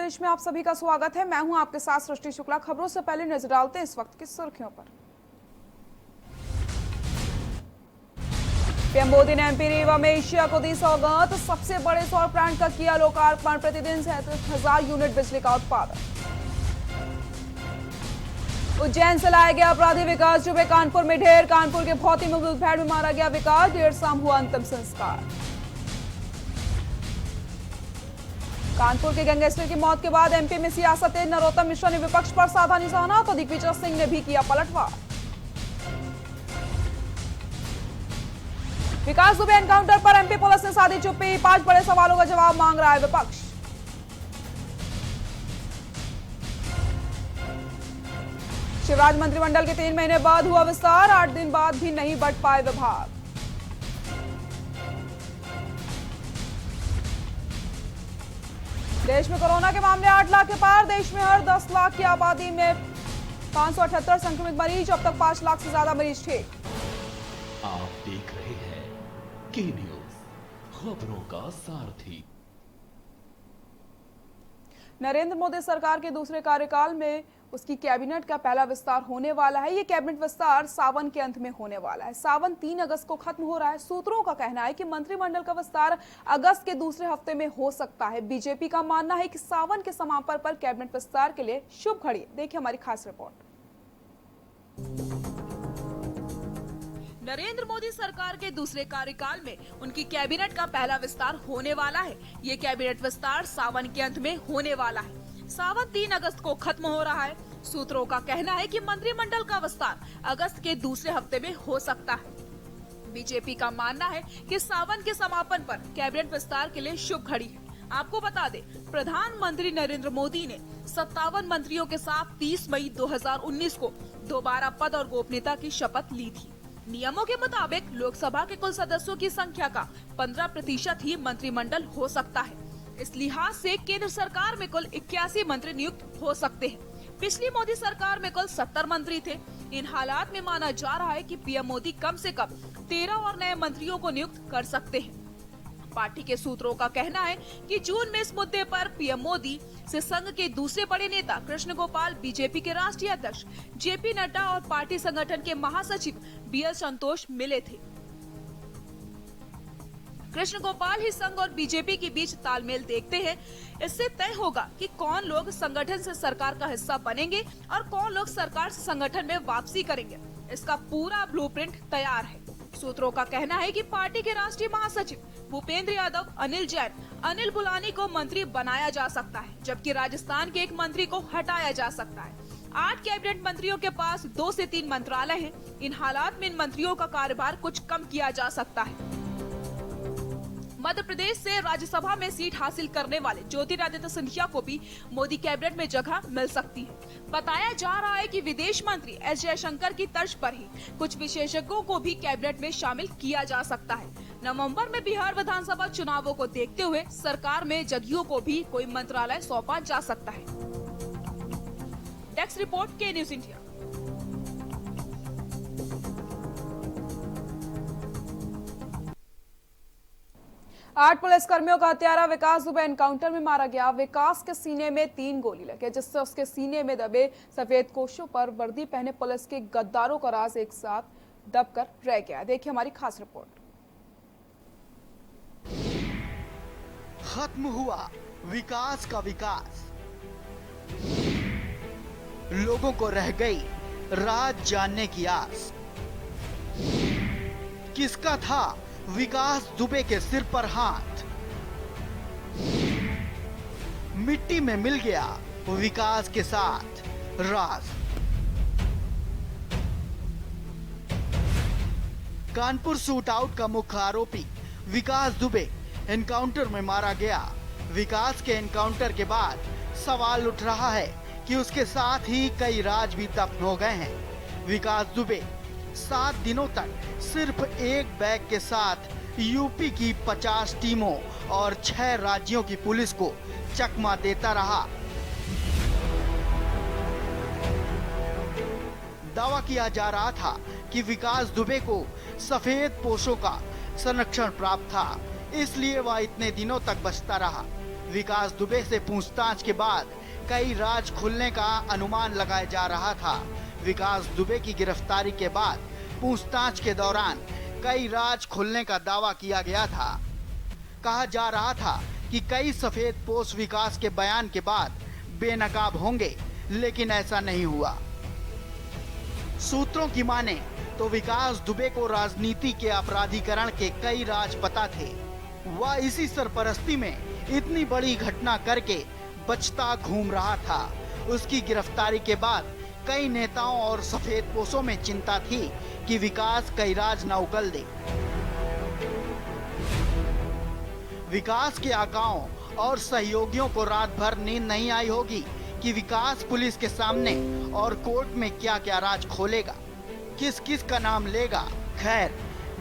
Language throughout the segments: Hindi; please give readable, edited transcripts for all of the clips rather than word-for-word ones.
देश में आप सभी का स्वागत है। मैं हूं आपके साथ सृष्टि शुक्ला। खबरों से पहले नजर डालते हैं इस वक्त की सुर्खियों पर। पीएम मोदी ने एमपी रीवा में एशिया को दी सौगात। सबसे बड़े सौर प्लांट का किया लोकार्पण। प्रतिदिन 37,000 यूनिट बिजली का उत्पादन। उज्जैन से लाया गया अपराधी विकास दुबे कानपुर में ढेर। कानपुर के भौती में मुठभेड़ में मारा गया विकास। देर शाम हुआ अंतिम संस्कार। कानपुर के गैंगस्टर की मौत के बाद एमपी में सियासत। नरोत्तम मिश्रा ने विपक्ष पर साधा निशाना तो दिग्विजय सिंह ने भी किया पलटवार। विकास दुबे एनकाउंटर पर एमपी पुलिस ने साधी चुप्पी। 5 बड़े सवालों का जवाब मांग रहा है विपक्ष। शिवराज मंत्रिमंडल के 3 महीने बाद हुआ विस्तार। 8 दिन बाद भी नहीं बढ़ पाए विभाग। देश में कोरोना के मामले 8 लाख के पार। देश में हर 10 लाख की आबादी में 578 संक्रमित मरीज। अब तक 5 लाख से ज्यादा मरीज ठीक। आप देख रहे हैं के न्यूज, खबरों का सारथी। नरेंद्र मोदी सरकार के दूसरे कार्यकाल में उसकी कैबिनेट का पहला विस्तार होने वाला है। ये कैबिनेट विस्तार सावन के अंत में होने वाला है। सावन 3 अगस्त को खत्म हो रहा है। सूत्रों का कहना है कि मंत्रिमंडल का विस्तार अगस्त के दूसरे हफ्ते में हो सकता है। बीजेपी का मानना है कि सावन के समापन पर कैबिनेट विस्तार के लिए शुभ घड़ी है। देखिए हमारी खास रिपोर्ट। नरेंद्र मोदी सरकार के दूसरे कार्यकाल में उनकी कैबिनेट का पहला विस्तार होने वाला है। ये कैबिनेट विस्तार सावन के अंत में होने वाला है। सावन 3 अगस्त को खत्म हो रहा है। सूत्रों का कहना है कि मंत्रिमंडल का विस्तार अगस्त के दूसरे हफ्ते में हो सकता है। बीजेपी का मानना है कि सावन के समापन पर कैबिनेट विस्तार के लिए शुभ घड़ी है। आपको बता दें, प्रधानमंत्री नरेंद्र मोदी ने 57 मंत्रियों के साथ 30 मई 2019 को दोबारा पद और गोपनीयता की शपथ ली थी। नियमों के मुताबिक लोकसभा के कुल सदस्यों की संख्या का 15% ही मंत्रिमंडल हो सकता है। इस लिहाज से केंद्र सरकार में कुल 81 मंत्री नियुक्त हो सकते हैं। पिछली मोदी सरकार में कुल 70 मंत्री थे। इन हालात में माना जा रहा है कि पीएम मोदी कम से कम 13 और नए मंत्रियों को नियुक्त कर सकते हैं। पार्टी के सूत्रों का कहना है कि जून में इस मुद्दे पर पीएम मोदी से संघ के दूसरे बड़े नेता कृष्ण गोपाल, बीजेपी के राष्ट्रीय अध्यक्ष जेपी नड्डा और पार्टी संगठन के महासचिव बीएल संतोष मिले थे। कृष्ण गोपाल ही संघ और बीजेपी के बीच तालमेल देखते हैं। इससे तय होगा कि कौन लोग संगठन से सरकार का हिस्सा बनेंगे और कौन लोग सरकार से संगठन में वापसी करेंगे। इसका पूरा ब्लूप्रिंट तैयार है। सूत्रों का कहना है कि पार्टी के राष्ट्रीय महासचिव भूपेंद्र यादव, अनिल जैन, अनिल बुलानी को मंत्री बनाया जा सकता है, जबकि राजस्थान के एक मंत्री को हटाया जा सकता है। 8 कैबिनेट मंत्रियों के पास 2 से 3 मंत्रालय हैं। इन हालात में इन मंत्रियों का कार्यभार कुछ कम किया जा सकता है। मध्य प्रदेश से राज्यसभा में सीट हासिल करने वाले ज्योतिरादित्य सिंधिया को भी मोदी कैबिनेट में जगह मिल सकती है। बताया जा रहा है कि विदेश मंत्री एस जयशंकर की तर्ज पर ही कुछ विशेषज्ञों को भी कैबिनेट में शामिल किया जा सकता है। नवंबर में बिहार विधानसभा चुनावों को देखते हुए सरकार में जदयू को भी कोई मंत्रालय सौंपा जा सकता है। डेस्क रिपोर्ट, के न्यूज इंडिया। 8 पुलिसकर्मियों का हत्यारा विकास दुबे एनकाउंटर में मारा गया। विकास के सीने में 3 गोली लगे, जिससे उसके सीने में दबे सफेद कोशों पर वर्दी पहने पुलिस के गद्दारों का राज एक साथ दबकर रह गया। देखिए हमारी खास रिपोर्ट। खत्म हुआ विकास का विकास। लोगों को रह गई राज जानने की आस। किसका था विकास दुबे के सिर पर हाथ? मिट्टी में मिल गया विकास के साथ राज। कानपुर शूट आउट का मुख्य आरोपी विकास दुबे एनकाउंटर में मारा गया। विकास के एनकाउंटर के बाद सवाल उठ रहा है कि उसके साथ ही कई राज भी दफन हो गए हैं। विकास दुबे 7 दिनों तक सिर्फ एक बैग के साथ यूपी की 50 टीमों और 6 राज्यों की पुलिस को चकमा देता रहा। दावा किया जा रहा था कि विकास दुबे को सफेद पोशों का संरक्षण प्राप्त था, इसलिए वह इतने दिनों तक बचता रहा। विकास दुबे से पूछताछ के बाद कई राज खुलने का अनुमान लगाया जा रहा था। विकास दुबे की गिरफ्तारी के बाद पूछताछ के दौरान कई राज खुलने का दावा किया गया था। कहा जा रहा था कि कई सफेद पोश विकास के बयान के बाद बेनकाब होंगे, लेकिन ऐसा नहीं हुआ। सूत्रों की माने तो विकास दुबे को राजनीति के अपराधीकरण के कई राज पता थे। वह इसी सरपरस्ती में इतनी बड़ी घटना करके बचता घूम रहा था। उसकी गिरफ्तारी के बाद कई नेताओं और सफेद पोशों में चिंता थी कि विकास कई राज न उगल दे। विकास के आकाओं और सहयोगियों को रात भर नींद नहीं आई होगी कि विकास पुलिस के सामने और कोर्ट में क्या क्या राज खोलेगा, किस किस का नाम लेगा। खैर,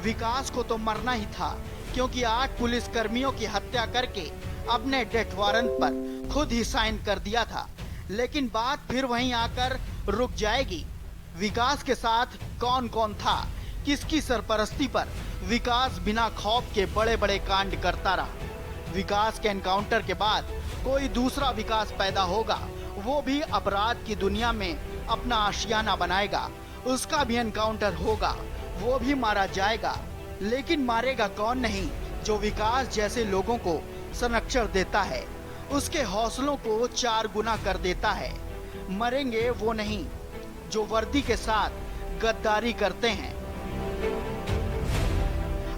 विकास को तो मरना ही था, क्योंकि 8 पुलिस कर्मियों की हत्या करके अपने डेथ वारंट पर खुद ही साइन कर दिया था। लेकिन बात फिर वहीं आकर रुक जाएगी। विकास के साथ कौन कौन था, किसकी सरपरस्ती पर विकास बिना खौफ के बड़े बड़े कांड करता रहा। विकास के एनकाउंटर के बाद कोई दूसरा विकास पैदा होगा, वो भी अपराध की दुनिया में अपना आशियाना बनाएगा। उसका भी एनकाउंटर होगा, वो भी मारा जाएगा। लेकिन मारेगा कौन नहीं, जो विकास जैसे लोगों को संरक्षण देता है, उसके हौसलों को 4 गुना कर देता है। मरेंगे वो नहीं जो वर्दी के साथ गद्दारी करते हैं।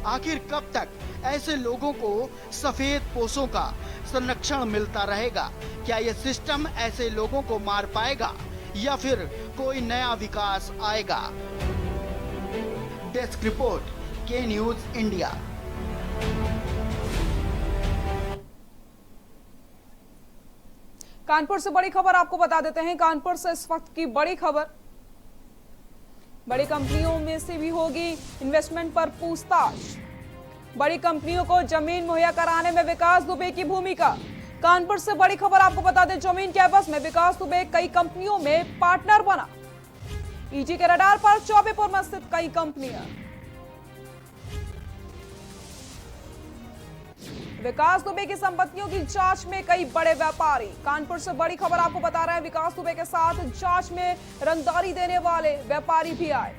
आखिर कब तक ऐसे लोगों को सफेद पोशों का संरक्षण मिलता रहेगा? क्या यह सिस्टम ऐसे लोगों को मार पाएगा या फिर कोई नया विकास आएगा? डेस्क रिपोर्ट, के न्यूज इंडिया। कानपुर से बड़ी खबर आपको बता देते हैं। कानपुर से इस वक्त की बड़ी खबर, बड़ी कंपनियों में से भी होगी इन्वेस्टमेंट पर पूछताछ। बड़ी कंपनियों को जमीन मुहैया कराने में विकास दुबे की भूमिका। कानपुर से बड़ी खबर आपको बता दें, जमीन के एवज में विकास दुबे कई कंपनियों में पार्टनर बना। ईडी के रडार पर चौबेपुर में स्थित कई कंपनियां। विकास दुबे की संपत्तियों की जांच में कई बड़े व्यापारी। कानपुर से बड़ी खबर आपको बता रहे हैं, विकास दुबे के साथ जांच में रंगदारी देने वाले व्यापारी भी आए।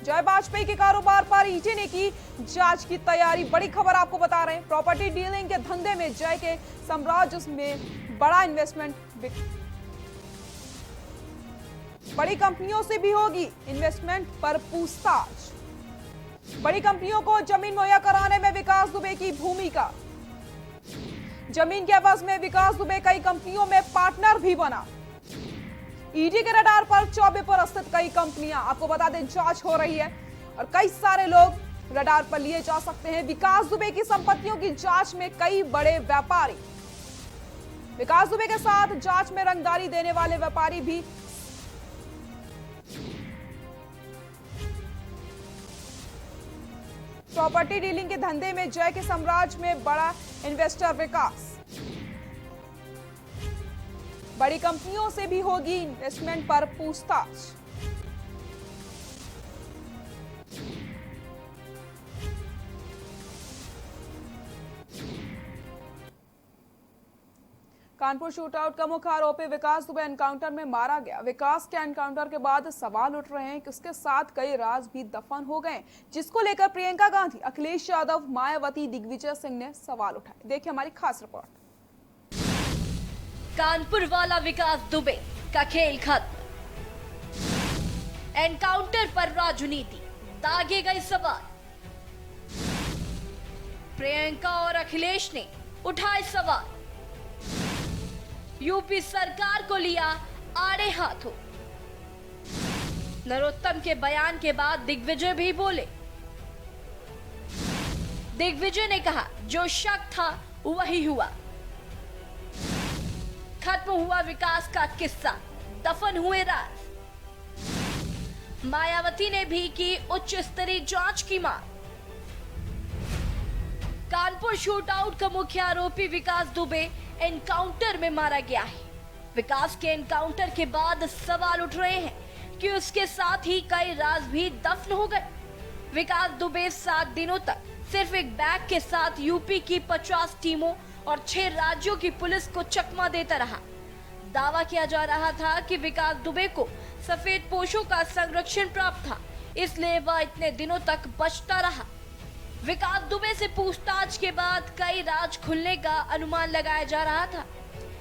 जय वाजपेयी के कारोबार पर ईडी ने की जांच की तैयारी। बड़ी खबर आपको बता रहे हैं, प्रॉपर्टी डीलिंग के धंधे में जय के साम्राज्य में बड़ा इन्वेस्टमेंट। बड़ी कंपनियों से भी होगी इन्वेस्टमेंट पर पूछताछ। बड़ी कंपनियों को जमीन मुहैया कराने में विकास दुबे की भूमिका। जमीन के एवज में विकास दुबे कई कंपनियों में पार्टनर भी बना। ईडी के रडार पर चौबेपुर स्थित कई कंपनियां, आपको बता दें जांच हो रही है और कई सारे लोग रडार पर लिए जा सकते हैं। विकास दुबे की संपत्तियों की जांच में कई बड़े व्यापारी। विकास दुबे के साथ जांच में रंगदारी देने वाले व्यापारी भी। प्रॉपर्टी डीलिंग के धंधे में जय के साम्राज्य में बड़ा इन्वेस्टर विकास। बड़ी कंपनियों से भी होगी इन्वेस्टमेंट पर पूछताछ। कानपुर शूटआउट का मुख्य आरोपी विकास दुबे एनकाउंटर में मारा गया। विकास के एनकाउंटर के बाद सवाल उठ रहे हैं कि उसके साथ कई राज भी दफन हो गए, जिसको लेकर प्रियंका गांधी, अखिलेश यादव, मायावती, दिग्विजय सिंह ने सवाल उठाए। देखिए हमारी खास रिपोर्ट। कानपुर वाला विकास दुबे का खेल खत्म। एनकाउंटर पर राजनीति, दागे गए सवाल। प्रियंका और अखिलेश ने उठाए सवाल। यूपी सरकार को लिया आड़े हाथों। नरोत्तम के बयान के बाद दिग्विजय भी बोले। दिग्विजय ने कहा, जो शक था वही हुआ। खत्म हुआ विकास का किस्सा, दफन हुए राज। मायावती ने भी की उच्च स्तरीय जांच की मांग। कानपुर शूटआउट का मुख्य आरोपी विकास दुबे एनकाउंटर में मारा गया है। विकास के एनकाउंटर के बाद सवाल उठ रहे हैं कि उसके साथ ही कई राज भी दफन हो गए। विकास दुबे 7 दिनों तक सिर्फ एक बैग के साथ यूपी की 50 टीमों और 6 राज्यों की पुलिस को चकमा देता रहा। दावा किया जा रहा था कि विकास दुबे को सफेद पोशों का संरक्षण प्राप्त था, इसलिए वह इतने दिनों तक बचता रहा। विकास दुबे से पूछताछ के बाद कई राज खुलने का अनुमान लगाया जा रहा था।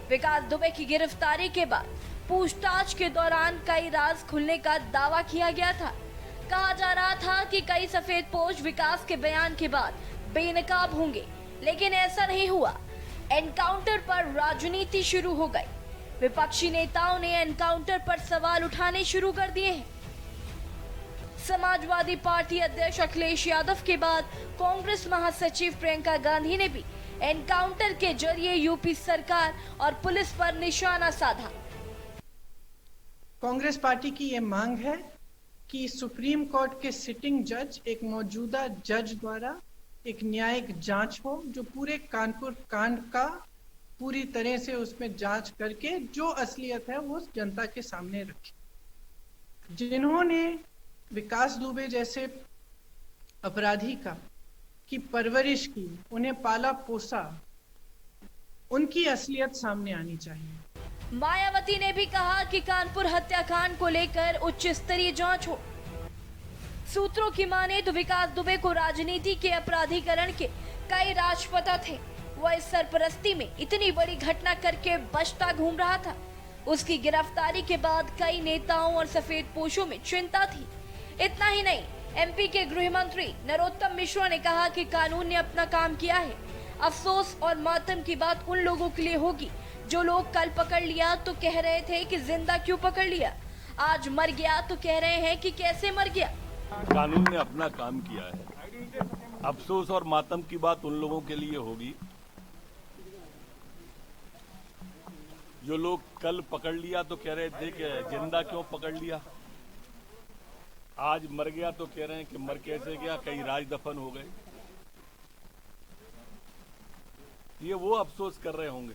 विकास दुबे की गिरफ्तारी के बाद पूछताछ के दौरान कई राज खुलने का दावा किया गया था। कहा जा रहा था कि कई सफेदपोश विकास के बयान के बाद बेनकाब होंगे, लेकिन ऐसा नहीं हुआ। एनकाउंटर पर राजनीति शुरू हो गई। विपक्षी नेताओं ने एनकाउंटर पर सवाल उठाने शुरू कर दिए हैं। समाजवादी पार्टी अध्यक्ष अखिलेश यादव के बाद कांग्रेस महासचिव प्रियंका गांधी ने भी एनकाउंटर के जरिए यूपी सरकार और पुलिस पर निशाना साधा। कांग्रेस पार्टी की ये मांग है कि सुप्रीम कोर्ट के सिटिंग जज, एक मौजूदा जज द्वारा एक न्यायिक जांच हो, जो पूरे कानपुर कांड का पूरी तरह से उसमें जांच करके जो असलियत है वो जनता के सामने रखे। जिन्होंने विकास दुबे जैसे अपराधी की परवरिश की, उन्हें पाला पोसा, उनकी असलियत सामने आनी चाहिए। मायावती ने भी कहा कि कानपुर हत्याकांड को लेकर उच्च स्तरीय जांच हो। सूत्रों की माने तो विकास दुबे को राजनीति के अपराधीकरण के कई राज पता थे। वह इस सरपरस्ती में इतनी बड़ी घटना करके बचता घूम रहा था। उसकी गिरफ्तारी के बाद कई नेताओं और सफेदपोशों में चिंता थी। इतना ही नहीं, एमपी के गृह मंत्री नरोत्तम मिश्रा ने कहा कि कानून ने अपना काम किया है। अफसोस और मातम की बात उन लोगों के लिए होगी जो लोग कल पकड़ लिया तो कह रहे थे कि जिंदा क्यों पकड़ लिया, आज मर गया तो कह रहे हैं कि कैसे मर गया। कानून ने अपना काम किया है। अफसोस और मातम की बात उन लोगों के लिए होगी जो लोग कल पकड़ लिया तो कह रहे थे कि जिंदा क्यों पकड़ लिया, आज मर गया तो कह रहे हैं कि मर कैसे गया, कई राज दफन हो गए। ये वो अफसोस कर रहे होंगे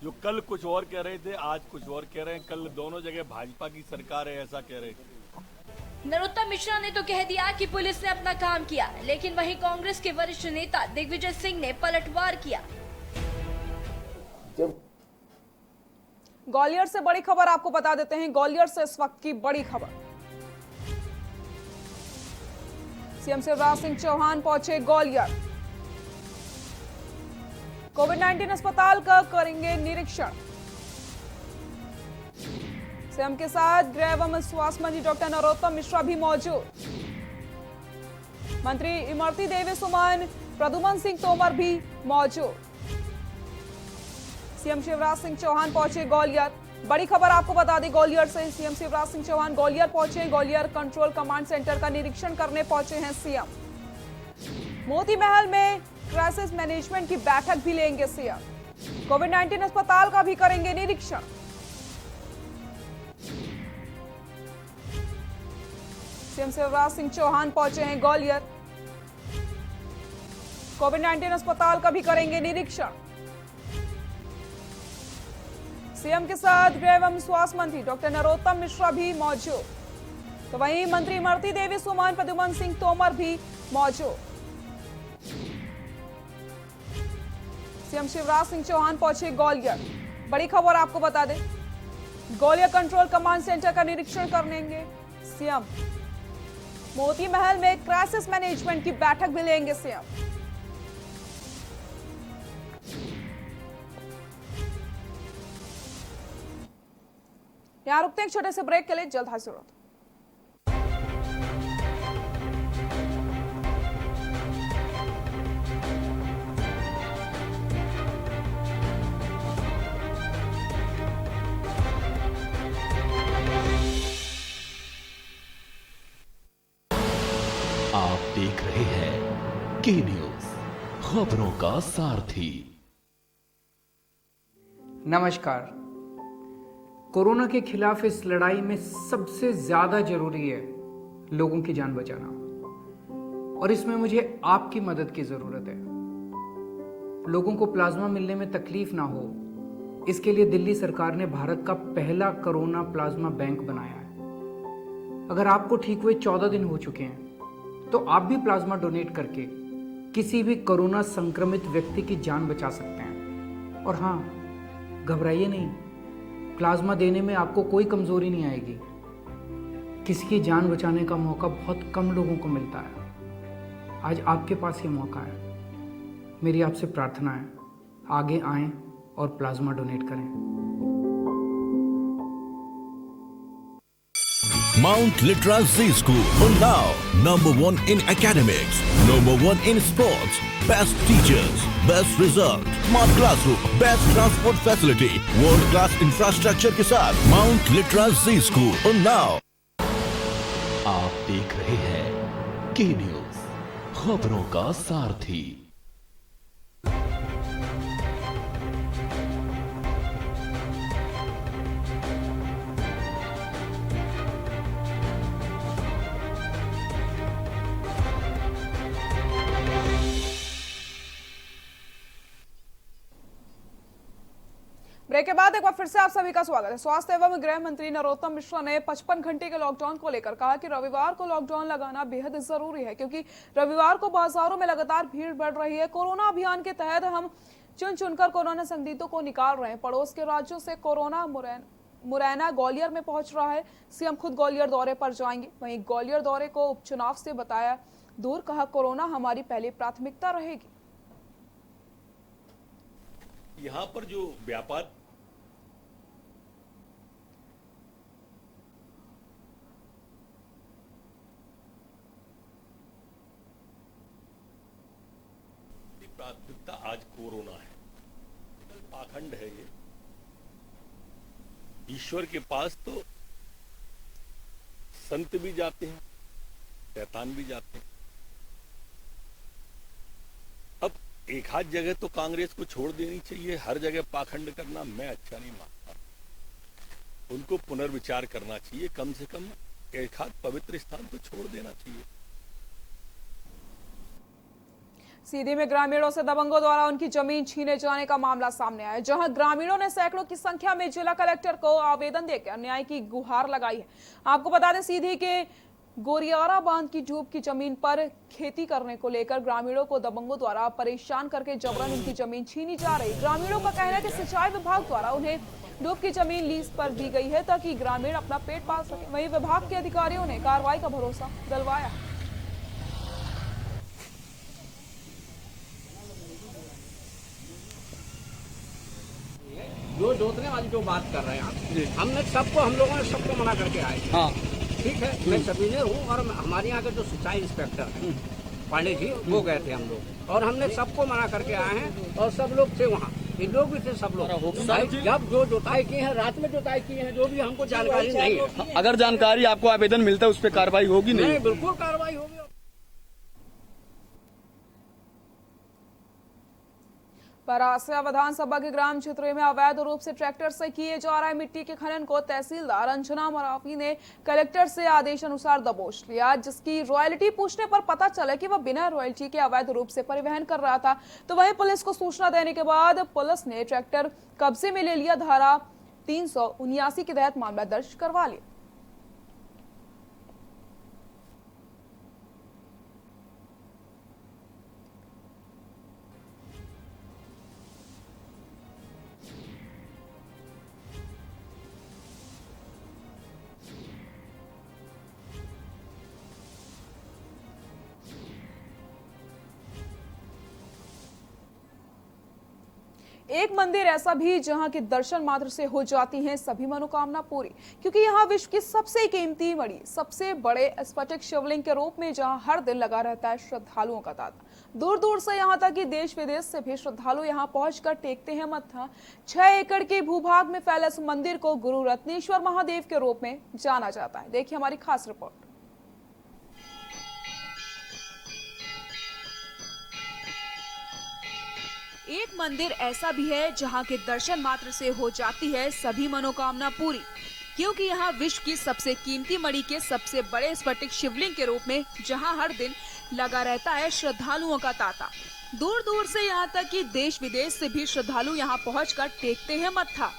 जो कल कुछ और कह रहे थे, आज कुछ और कह रहे हैं। कल दोनों जगह भाजपा की सरकार है ऐसा कह रहे थे। नरोत्तम मिश्रा ने तो कह दिया कि पुलिस ने अपना काम किया, लेकिन वहीं कांग्रेस के वरिष्ठ नेता दिग्विजय सिंह ने पलटवार किया। ग्वालियर से बड़ी खबर आपको बता देते हैं। ग्वालियर से इस वक्त की बड़ी खबर, सीएम शिवराज सिंह चौहान पहुंचे ग्वालियर। कोविड-19 अस्पताल का करेंगे निरीक्षण। सीएम के साथ गृह एवं स्वास्थ्य मंत्री डॉक्टर नरोत्तम मिश्रा भी मौजूद। मंत्री इमरती देवी सुमन, प्रद्युमन सिंह तोमर भी मौजूद। सीएम शिवराज सिंह चौहान पहुंचे ग्वालियर। बड़ी खबर आपको बता दें, ग्वालियर से सीएम शिवराज सिंह चौहान ग्वालियर पहुंचे। ग्वालियर कंट्रोल कमांड सेंटर का निरीक्षण करने पहुंचे हैं सीएम। मोती महल में क्राइसिस मैनेजमेंट की बैठक भी लेंगे सीएम। कोविड-19 अस्पताल का भी करेंगे निरीक्षण। सीएम शिवराज सिंह चौहान पहुंचे हैं ग्वालियर। कोविड-19 अस्पताल का भी करेंगे निरीक्षण। सीएम के साथ गृह एवं स्वास्थ्य मंत्री डॉक्टर नरोत्तम मिश्रा भी मौजूद। तो वहीं मंत्री इमरती देवी सुमन, प्रद्युमन सिंह तोमर भी मौजूद। सीएम शिवराज सिंह चौहान पहुंचे ग्वालियर। बड़ी खबर आपको बता दें, ग्वालियर कंट्रोल कमांड सेंटर का निरीक्षण करेंगे सीएम। मोती महल में क्राइसिस मैनेजमेंट की बैठक भी लेंगे सीएम। यहां रुकते हैं एक छोटे से ब्रेक के लिए, जल्द हाजिर होते हैं। आप देख रहे हैं के न्यूज, खबरों का सारथी। नमस्कार। कोरोना के खिलाफ इस लड़ाई में सबसे ज्यादा जरूरी है लोगों की जान बचाना, और इसमें मुझे आपकी मदद की जरूरत है। लोगों को प्लाज्मा मिलने में तकलीफ ना हो, इसके लिए दिल्ली सरकार ने भारत का पहला कोरोना प्लाज्मा बैंक बनाया है। अगर आपको ठीक हुए 14 दिन हो चुके हैं तो आप भी प्लाज्मा डोनेट करके किसी भी कोरोना संक्रमित व्यक्ति की जान बचा सकते हैं। और हाँ, घबराइए नहीं, प्लाज्मा देने में आपको कोई कमजोरी नहीं आएगी। किसी की जान बचाने का मौका बहुत कम लोगों को मिलता है। आज आपके पास ये मौका है। मेरी आपसे प्रार्थना है, आगे आएं और प्लाज्मा डोनेट करें। Mount Litra Z School, Unnao, #1 in academics, #1 in sports, best teachers, best result, smart classroom, best transport facility, world class infrastructure के साथ Mount Litra Z School, Unnao। आप देख रहे हैं के न्यूज, खबरों का सारथी। ब्रेक के बाद एक बार फिर से आप सभी का स्वागत है। स्वास्थ्य एवं गृह मंत्री नरोत्तम मिश्रा ने 55 घंटे के लॉकडाउन को लेकर कहा कि रविवार को लॉकडाउन लगाना बेहद जरूरी है, क्योंकि रविवार को बाजारों में लगातार भीड़ बढ़ रही है। कोरोना अभियान के तहत हम चुन चुनकर कोरोना संदिग्धों को निकाल रहे हैं। पड़ोस के राज्यों से कोरोना मुरैना ग्वालियर में पहुंच रहा है। सीएम खुद ग्वालियर दौरे पर जाएंगे। वहीं ग्वालियर दौरे को उपचुनाव से बताया दूर, कहा कोरोना हमारी पहली प्राथमिकता रहेगी। यहाँ पर जो व्यापार प्राथमिकता आज कोरोना है, पाखंड है ये। ईश्वर के पास तो संत भी जाते हैं, शैतान भी जाते हैं। अब एक आध जगह तो कांग्रेस को छोड़ देनी चाहिए, हर जगह पाखंड करना मैं अच्छा नहीं मानता। उनको पुनर्विचार करना चाहिए, कम से कम एक आध पवित्र स्थान तो छोड़ देना चाहिए। सीधी में ग्रामीणों से दबंगों द्वारा उनकी जमीन छीने जाने का मामला सामने आया, जहां ग्रामीणों ने सैकड़ों की संख्या में जिला कलेक्टर को आवेदन देकर न्याय की गुहार लगाई है। आपको बता दें, सीधी के गोरियारा बांध की डूब की जमीन पर खेती करने को लेकर ग्रामीणों को दबंगों द्वारा परेशान करके जबरन उनकी जमीन छीनी जा रही। ग्रामीणों का कहना है कि सिंचाई विभाग द्वारा उन्हें डूब की जमीन लीज पर दी गई है ताकि ग्रामीण अपना पेट पाल सके। वहीं विभाग के अधिकारियों ने कार्रवाई का भरोसा दिलवाया। जो जोतने वाली जो बात कर रहे हैं आप, हम लोगों ने सबको मना करके आए। हाँ ठीक है, मैं सभी हूँ। और हमारे यहाँ के जो सिंचाई इंस्पेक्टर हैं पांडे जी, वो गए थे हम लोग, और हमने सबको मना करके आए हैं। और सब लोग थे वहाँ, इन लोग भी थे, सब लोग। जब जो जोताई की है, रात में जोताई की है, जो भी हमको जानकारी नहीं है। अगर जानकारी आपको आवेदन मिलता है, उस पर कार्रवाई होगी? नहीं, बिल्कुल कार्रवाई होगी। परासिया विधानसभा के ग्राम क्षेत्रों में अवैध रूप से ट्रैक्टर से किए जा रहे मिट्टी के खनन को तहसीलदार अंजना मरावी ने कलेक्टर से आदेश अनुसार दबोच लिया, जिसकी रॉयल्टी पूछने पर पता चला कि वह बिना रॉयल्टी के अवैध रूप से परिवहन कर रहा था। तो वहीं पुलिस को सूचना देने के बाद पुलिस ने ट्रैक्टर कब्जे में ले लिया। धारा 379 के तहत मामला दर्ज करवा लिया। एक मंदिर ऐसा भी जहां के दर्शन मात्र से हो जाती हैं सभी मनोकामना पूरी, क्योंकि यहाँ विश्व की सबसे कीमती मणि, सबसे बड़े स्फटिक शिवलिंग के रूप में जहां हर दिन लगा रहता है श्रद्धालुओं का तांता। दूर दूर से यहाँ तक कि देश विदेश से भी श्रद्धालु यहाँ पहुंचकर टेकते हैं मत्था। 6 एकड़ के भूभाग में फैले इस मंदिर को गुरु रत्नेश्वर महादेव के रूप में जाना जाता है। देखिए हमारी खास रिपोर्ट। एक मंदिर ऐसा भी है जहां के दर्शन मात्र से हो जाती है सभी मनोकामना पूरी, क्योंकि यहाँ विश्व की सबसे कीमती मणि के सबसे बड़े स्फटिक शिवलिंग के रूप में जहां हर दिन लगा रहता है श्रद्धालुओं का तांता। दूर दूर से यहाँ तक कि देश विदेश से भी श्रद्धालु यहाँ पहुंचकर टेकते हैं मत्था।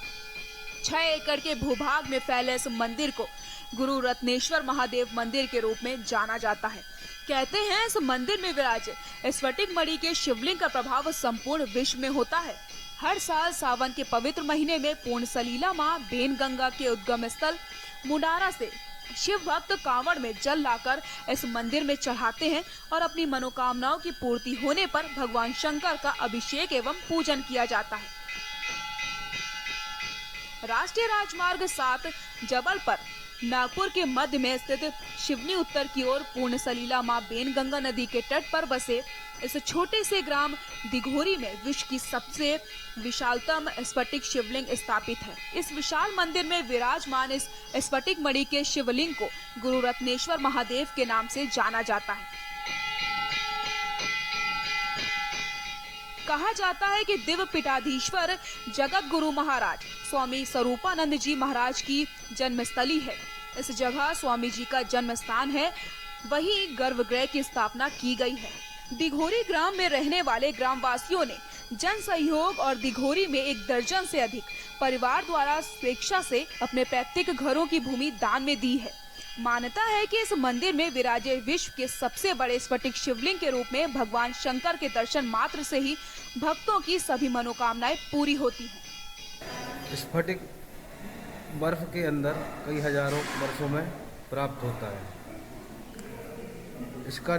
6 एकड़ के भूभाग में फैले इस मंदिर को गुरु रत्नेश्वर महादेव मंदिर के रूप में जाना जाता है। कहते हैं इस मंदिर में विराजे स्फटिक मणि के शिवलिंग का प्रभाव संपूर्ण विश्व में होता है। हर साल सावन के पवित्र महीने में पूर्ण सलीला मां बेन गंगा के उद्गम स्थल मुंडारा से शिव भक्त कांवड़ में जल लाकर इस मंदिर में चढ़ाते हैं और अपनी मनोकामनाओं की पूर्ति होने पर भगवान शंकर का अभिषेक एवं पूजन किया जाता है। राष्ट्रीय राजमार्ग 7 जबलपुर नागपुर के मध्य में स्थित शिवनी उत्तर की ओर पूर्ण सलीला मां बेन गंगा नदी के तट पर बसे इस छोटे से ग्राम दिघोरी में विश्व की सबसे विशालतम स्फटिक शिवलिंग स्थापित है। इस विशाल मंदिर में विराजमान इस स्फटिक मणि के शिवलिंग को गुरु रत्नेश्वर महादेव के नाम से जाना जाता है। कहा जाता है कि दिव्य पीठाधीश्वर जगत गुरु महाराज स्वामी स्वरूपानंद जी महाराज की जन्मस्थली है। इस जगह स्वामी जी का जन्म स्थान है, वहीं गर्भगृह की स्थापना की गई है। दिघोरी ग्राम में रहने वाले ग्रामवासियों ने जन सहयोग और दिघोरी में 1 दर्जन से अधिक परिवार द्वारा स्वेच्छा से अपने पैतृक घरों की भूमि दान में दी है। मान्यता है कि इस मंदिर में विराजे विश्व के सबसे बड़े स्फटिक शिवलिंग के रूप में भगवान शंकर के दर्शन मात्र से ही भक्तों की सभी मनोकामनाएं पूरी होती हैं। स्फटिक बर्फ के अंदर कई हजारों वर्षों में प्राप्त होता है। इसका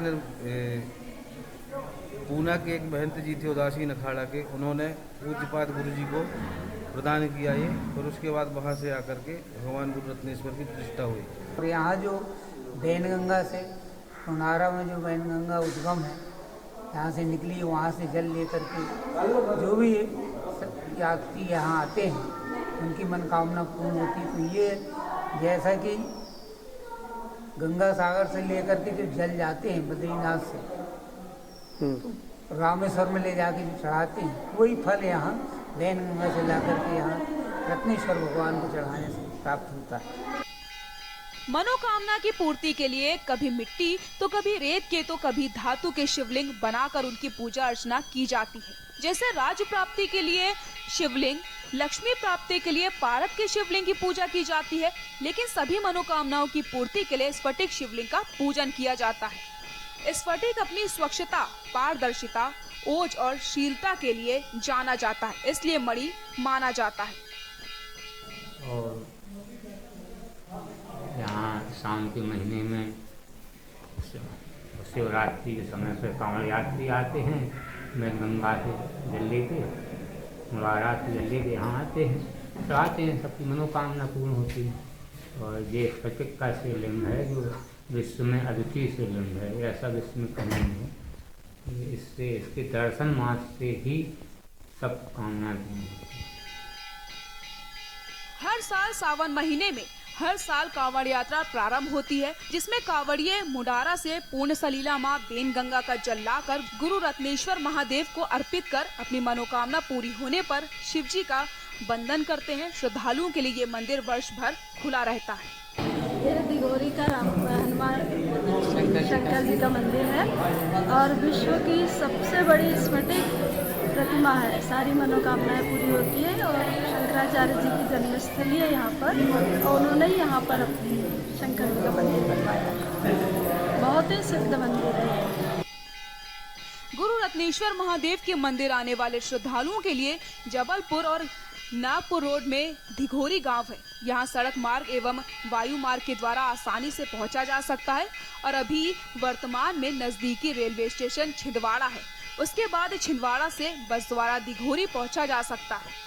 पूना के एक महंत जी थे उदासीन अखाड़ा के, उन्होंने पूज्यपाद गुरु जी को प्रदान किया ये, और उसके बाद वहाँ से आकर के भगवान गुरु रत्नेश्वर की प्रतिष्ठा हुई। और यहाँ जो बैन गंगा से मुंडारा में जो बैन गंगा उद्गम है, यहाँ से निकली, वहाँ से जल लेकर के जो भी यात्री यहाँ आते हैं उनकी मनोकामना पूर्ण होती है। तो ये जैसा कि गंगा सागर से लेकर के जो जल जाते हैं बद्रीनाथ से तो रामेश्वर में ले जाके जो चढ़ाते हैं, वही फल यहाँ बैन गंगा से ला करके यहाँ रत्नेश्वर भगवान को चढ़ाने से प्राप्त होता है। मनोकामना की पूर्ति के लिए कभी मिट्टी तो कभी रेत के तो कभी धातु के शिवलिंग बनाकर उनकी पूजा अर्चना की जाती है। जैसे राज्य प्राप्ति के लिए शिवलिंग, लक्ष्मी प्राप्ति के लिए पारद के शिवलिंग की पूजा की जाती है, लेकिन सभी मनोकामनाओं की पूर्ति के लिए स्फटिक शिवलिंग का पूजन किया जाता है। स्फटिक अपनी स्वच्छता, पारदर्शिता, ओज और शीलता के लिए जाना जाता है, इसलिए मणि माना जाता है। और यहाँ शाम के महीने में शिवरात्रि के समय से कांवड़ यात्री आते हैं, बैन गंगा से जल लेके, मुंडारा से जल लेके यहाँ आते हैं, चढ़ाते हैं, सबकी मनोकामना पूर्ण होती है। और ये स्फटिक का शिवलिंग है जो विश्व में अद्वितीय शिवलिंग है, ऐसा विश्व में कहीं नहीं है। इससे इसके दर्शन मात्र से ही सब कामना पूर्ण होती है। हर साल सावन महीने में हर साल कांवड़ यात्रा प्रारंभ होती है, जिसमें कांवड़िये मुंडारा से पूर्ण सलीला मां बेन गंगा का जल लाकर गुरु रत्नेश्वर महादेव को अर्पित कर अपनी मनोकामना पूरी होने पर शिवजी का वंदन करते हैं। श्रद्धालुओं के लिए ये मंदिर वर्ष भर खुला रहता है। ये दिघोरी का हनुमान शंकर जी का मंदिर है और विश्व की सबसे बड़ी स्फटिक प्रतिमा है। सारी मनोकामनाएं पूरी होती है और शंकराचार्य जी की जन्मस्थली है यहाँ पर, और उन्होंने ही यहाँ पर अपनी शंकर जी का मंदिर बनवाया है। बहुत ही सिद्ध मंदिर है। गुरु रत्नेश्वर महादेव के मंदिर आने वाले श्रद्धालुओं के लिए जबलपुर और नागपुर रोड में दिघोरी गांव है। यहाँ सड़क मार्ग एवं वायु मार्ग के द्वारा आसानी से पहुंचा जा सकता है और अभी वर्तमान में नजदीकी रेलवे स्टेशन छिंदवाड़ा है। उसके बाद छिंदवाड़ा से बस द्वारा दिघोरी पहुंचा जा सकता है।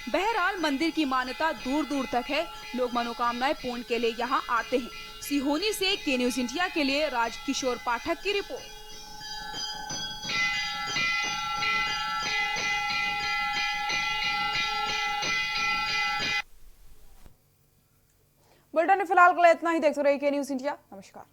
बहरहाल मंदिर की मान्यता दूर दूर तक है। लोग मनोकामनाएं पूर्ण के लिए यहाँ आते हैं। सिहोनी से के न्यूज इंडिया के लिए राजकिशोर पाठक की रिपोर्ट। बुलेटिन में फिलहाल के लिए इतना ही। देखते रहिए के न्यूज इंडिया। नमस्कार।